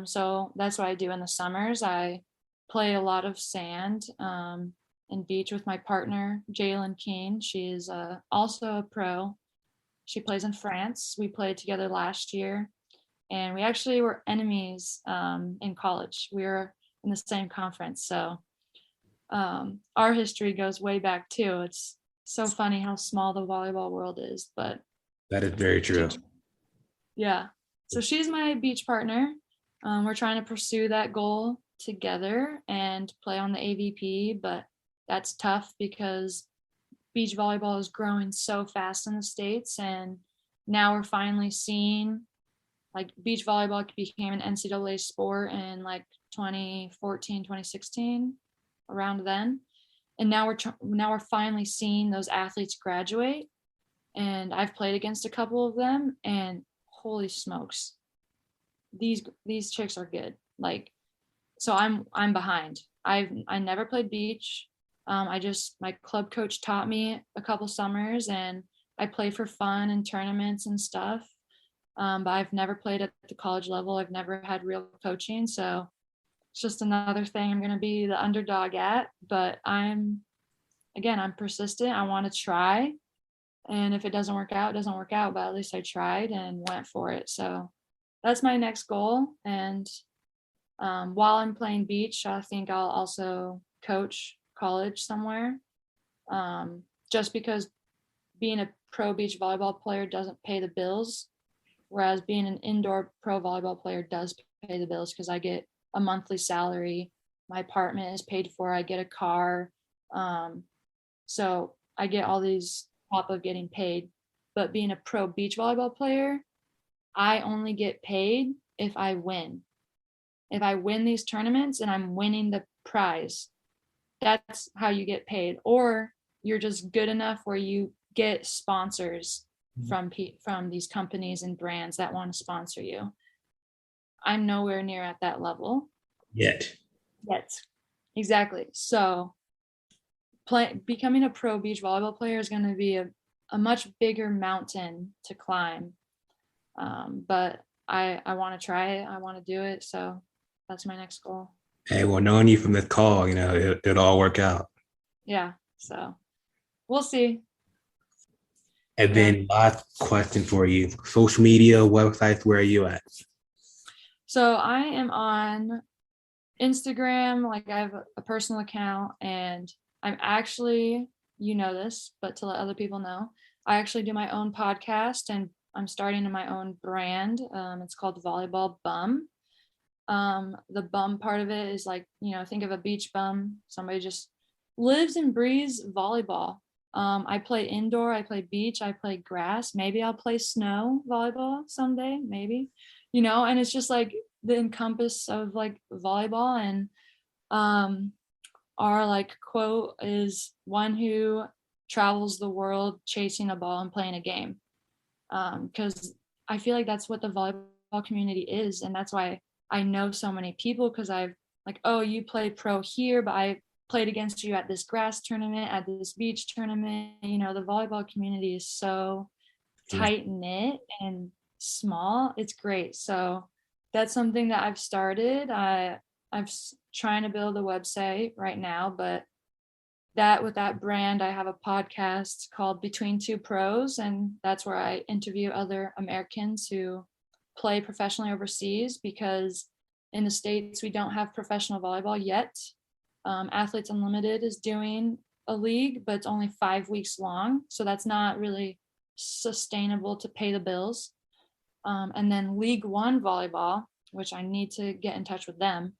So that's what I do in the summers. I play a lot of sand and beach with my partner, Jaydyn. She's also a pro. She plays in France. We played together last year, and we actually were enemies in college. We were in the same conference. So our history goes way back too. It's so funny how small the volleyball world is, but That is very true. yeah. So she's my beach partner. We're trying to pursue that goal together and play on the AVP, but that's tough because beach volleyball is growing so fast in the States, and now we're finally seeing like beach volleyball became an NCAA sport in like 2014, 2016, around then. And now we're finally seeing those athletes graduate, and I've played against a couple of them, and holy smokes, these chicks are good. Like, so I'm behind. I never played beach. My club coach taught me a couple summers, and I play for fun and tournaments and stuff. But I've never played at the college level. I've never had real coaching, so it's just another thing I'm going to be the underdog at. But I'm persistent. I want to try, and if it doesn't work out, it doesn't work out. But at least I tried and went for it. So that's my next goal. And while I'm playing beach, I think I'll also coach college somewhere. Just because being a pro beach volleyball player doesn't pay the bills. Whereas being an indoor pro volleyball player does pay the bills because I get a monthly salary. My apartment is paid for. I get a car. So I get all these top of getting paid. But being a pro beach volleyball player, I only get paid if I win. If I win these tournaments and I'm winning the prize, that's how you get paid. Or you're just good enough where you get sponsors from these companies and brands that want to sponsor you. I'm nowhere near at that level Yet. Exactly. So becoming a pro beach volleyball player is going to be a much bigger mountain to climb. But I want to try it. I want to do it. So that's my next goal. Hey, well, knowing you from this call, it'll all work out. Yeah. So we'll see. And then last question for you. Social media, websites, where are you at? So I am on Instagram. Like I have a personal account, and I'm actually, this, but to let other people know, I actually do my own podcast, and I'm starting my own brand. It's called Volleyball Bum. The bum part of it is like, think of a beach bum, somebody just lives and breathes volleyball. I play indoor, I play beach, I play grass. Maybe I'll play snow volleyball someday, maybe, and it's just like the encompass of like volleyball. And our like quote is one who travels the world chasing a ball and playing a game. Because I feel like that's what the volleyball community is. And that's why I know so many people, because I've like, oh, you play pro here, but I played against you at this grass tournament, at this beach tournament. The volleyball community is so tight knit and small. It's great. So that's something that I've started. I'm trying to build a website right now, but with that brand, I have a podcast called Between Two Pros, and that's where I interview other Americans who play professionally overseas, because in the States, we don't have professional volleyball yet. Athletes Unlimited is doing a league, but it's only 5 weeks long. So that's not really sustainable to pay the bills. And then League One Volleyball, which I need to get in touch with them,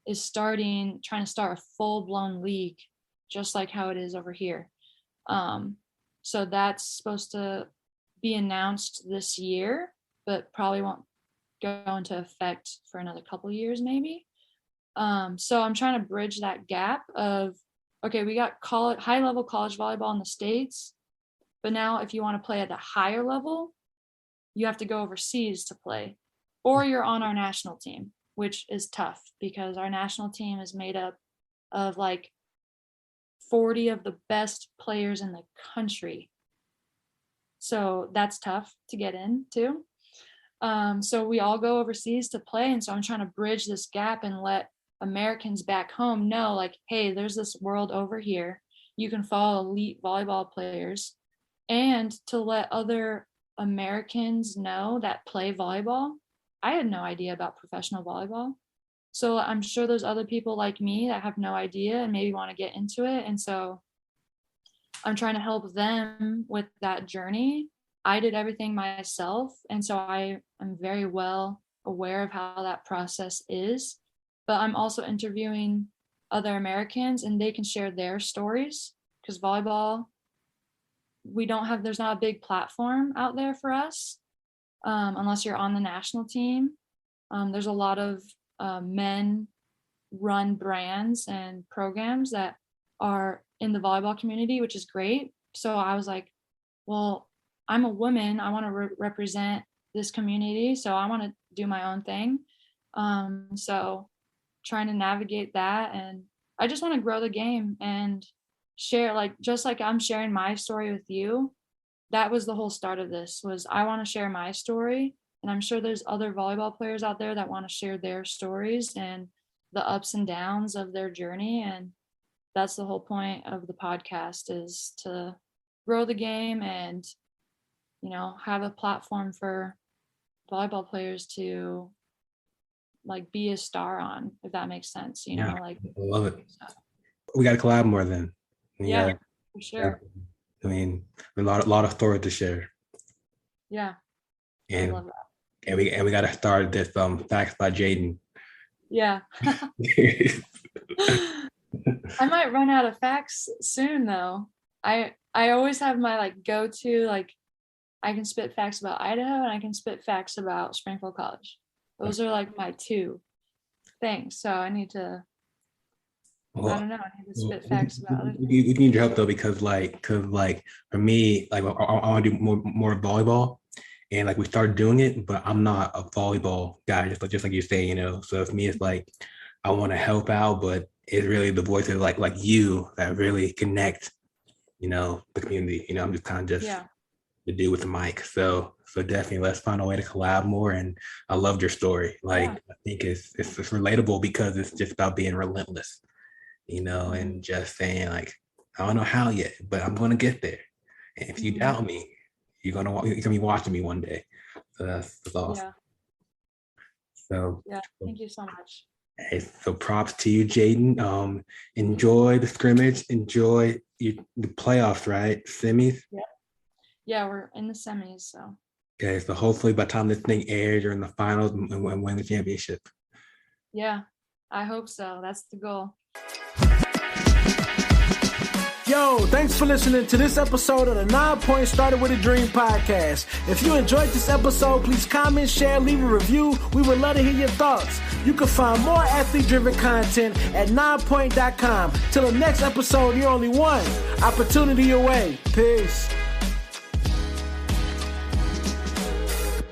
is trying to start a full-blown league, just like how it is over here. So that's supposed to be announced this year, but probably won't go into effect for another couple years, maybe. So I'm trying to bridge that gap of, okay, we got high-level college volleyball in the States, but now if you want to play at a higher level, you have to go overseas to play, or you're on our national team, which is tough because our national team is made up of like 40 of the best players in the country. So that's tough to get into. So we all go overseas to play. And so I'm trying to bridge this gap and let Americans back home know, like, hey, there's this world over here. You can follow elite volleyball players, and to let other Americans know that play volleyball. I had no idea about professional volleyball. So I'm sure there's other people like me that have no idea and maybe want to get into it. And so I'm trying to help them with that journey. I did everything myself. And so I am very well aware of how that process is. But I'm also interviewing other Americans, and they can share their stories, because volleyball, there's not a big platform out there for us, unless you're on the national team. There's a lot of men run brands and programs that are in the volleyball community, which is great. So I was like, well, I'm a woman. I want to represent this community. So I want to do my own thing. So trying to navigate that. And I just want to grow the game and share, like, just like I'm sharing my story with you. That was the whole start of this, was I want to share my story. And I'm sure there's other volleyball players out there that want to share their stories and the ups and downs of their journey. And that's the whole point of the podcast, is to grow the game and, have a platform for volleyball players to like be a star on, if that makes sense, like. I love it. We got to collab more then. Yeah, for sure. I mean, a lot of stories to share. Yeah. And I love that. And we got to start this Facts by Jaidyn. Yeah. I might run out of facts soon though. I always have my like go-to, like I can spit facts about Idaho and I can spit facts about Springfield College. Those are like my two things. So I need to, Well, I don't know, I need to spit facts about it. we need your help though, because for me, like I want to do more volleyball, and like we started doing it, but I'm not a volleyball guy, just like you say, you know. So for me, it's like I want to help out, but it's really the voices like you that really connect, you know, the community. You know, I'm just kind of the dude with the mic. So definitely let's find a way to collab more. And I loved your story. Like I think it's relatable because it's just about being relentless, you know, and just saying like, I don't know how yet, but I'm gonna get there. And if you doubt me, you're gonna be watching me one day. So that's awesome. Yeah. So Thank you so much. Hey, so props to you, Jaidyn. Enjoy the scrimmage, enjoy the playoffs, right? Semis. Yeah, we're in the semis, so. Okay, so hopefully by the time this thing airs, you're in the finals and win the championship. Yeah, I hope so. That's the goal. Yo, thanks for listening to this episode of the 9 Point Started With a Dream podcast. If you enjoyed this episode, please comment, share, leave a review. We would love to hear your thoughts. You can find more athlete-driven content at 9point.com. Till the next episode, you're only one opportunity away. Peace.